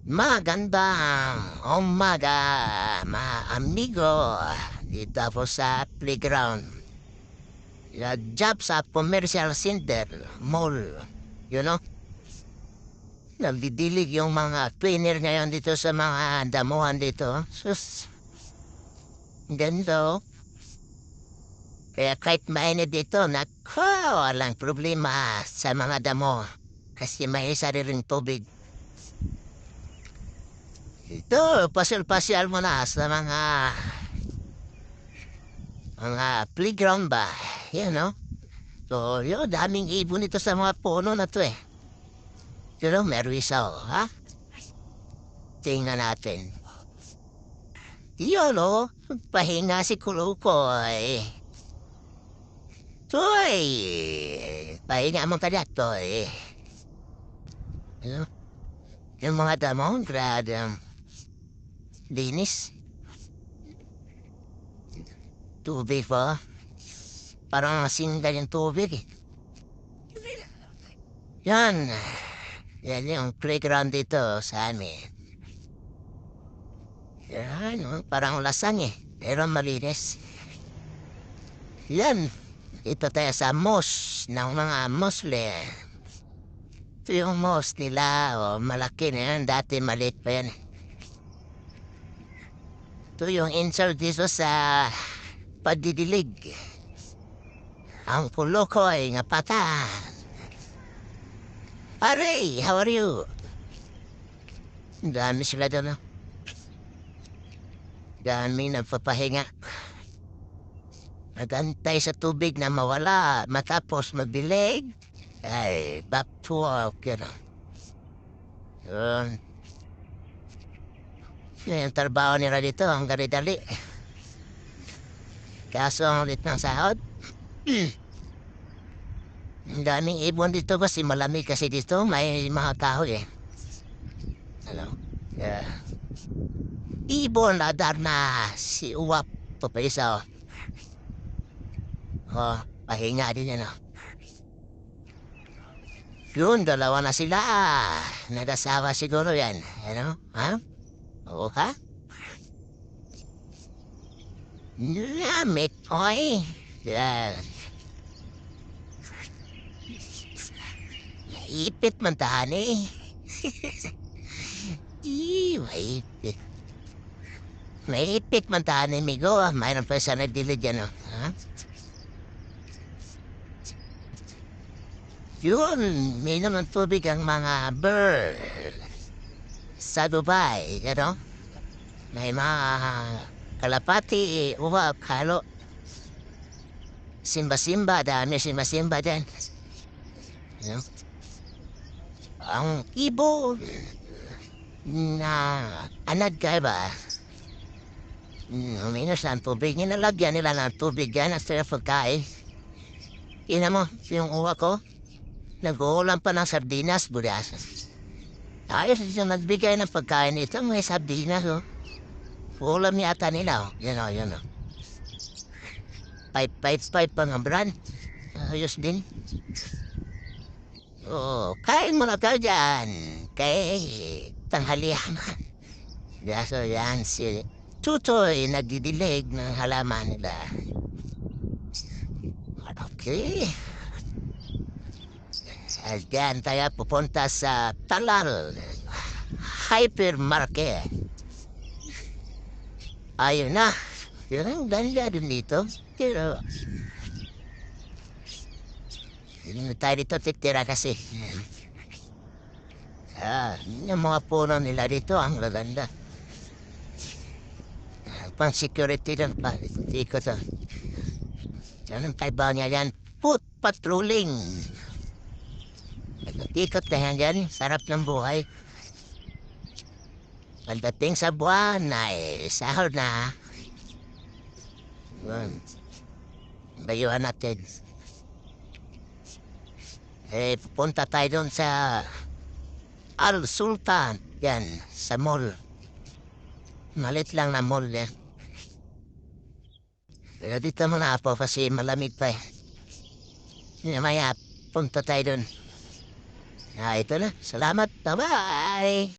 Magandang umaga, mga amigo. Dito po sa playground. Job sa commercial center, mall. You know? Nagdidilig yung mga trainer ngayon dito sa mga damuhan dito. Sus, ganito. Kaya kahit mainit dito, naku, walang problema sa mga damo. Kasi may sariling tubig. Ito, pasyal-pasyal mo na sa mga playground ba. Yan, no? So, yun, daming ibon ito sa mga puno na to eh. Pero meron isa, oh, ha? Tingnan natin. Yun, oh. Pahinga si Kulukoy. Toy! Pahinga mo ka na, Toy. Ano? Yung mga damong, linis. Tubig pa. Parang singal yung tubig eh. Yan. Yan yung playground dito sa amin. Yan, oh, parang lasang eh. Pero malinis. Yan. Ito tayo sa mosque ng mga Muslim. Ito yung mosque nila. Oh, malaki na yan. Dati maliit pa yan. Ito yung insert dito sa pagdidilig. Ang Kulukoy nga pata. Pare, how are you? Dami sila doon, no? Dami nagpapahinga. Nagantay sa tubig na mawala matapos magbilig. Ay, back to work, you know. Yun. Yun yung trabaho nila dito, ang dali-dali. Kaso ang ulit ng sahod. Ang daming ibon dito kasi malamig kasi dito may mga kahoy eh. Ano? Yeah. Ibon adar na si Uwap papaisaw. Oh, pahinga din yan oh. Yun, dalawa na sila. Nag-asawa siguro yan. Ano? Ha? Oo ka? Namit, oy. Yan. Ipit man tahan eh. Maipit. Maipit man tahan eh, migo. Mayroon pa sa nagdilid yan, oh. Ha? Yun, minom ng tubig ang mga bird. Sa Dubai, ano? May mga kalapati, uwak, halo. Simba-simba, dami simba-simba din. Ano? Ang ibon na anad ka ba? Uminos ng tubig. Nilalagyan nila ng tubig yan at sila pagkain. Ina mo, yung uwa ko, nag-uulam pa ng sardinas, budas. Ayos yung nagbigay ng pagkain ito, may sardinas, oh. Ulam yata nila, oh. Yan, oh, yan, oh. Pipe pa ng brand. Ayos din. Oh, kain mo na ka dyan. Kay tanghalian. Gaso yan si Tutoy nagdidilig ng halaman nila. Okay. Diyan tayo pupunta sa Talal Hypermarket. Ayun na. Yun ang ganda din dito. Pero hindi tayo dito titira kasi. Yung mga puno nila dito ang gaganda. Pang security lang pa. Hindi ko to. Yan ang kaibaw niya yan. Foot patrolling. Nag-ikot na yan dyan. Sarap ng buhay. Pagdating sa buwan ay sahod na. Bayuhan natin. Pupunta tayo doon sa Al Sultan. Yan, sa mall. Malit lang na mall yan. Pero dito muna po kasi malamig pa eh. Maya, punta tayo doon. Ito na. Salamat. Bye-bye.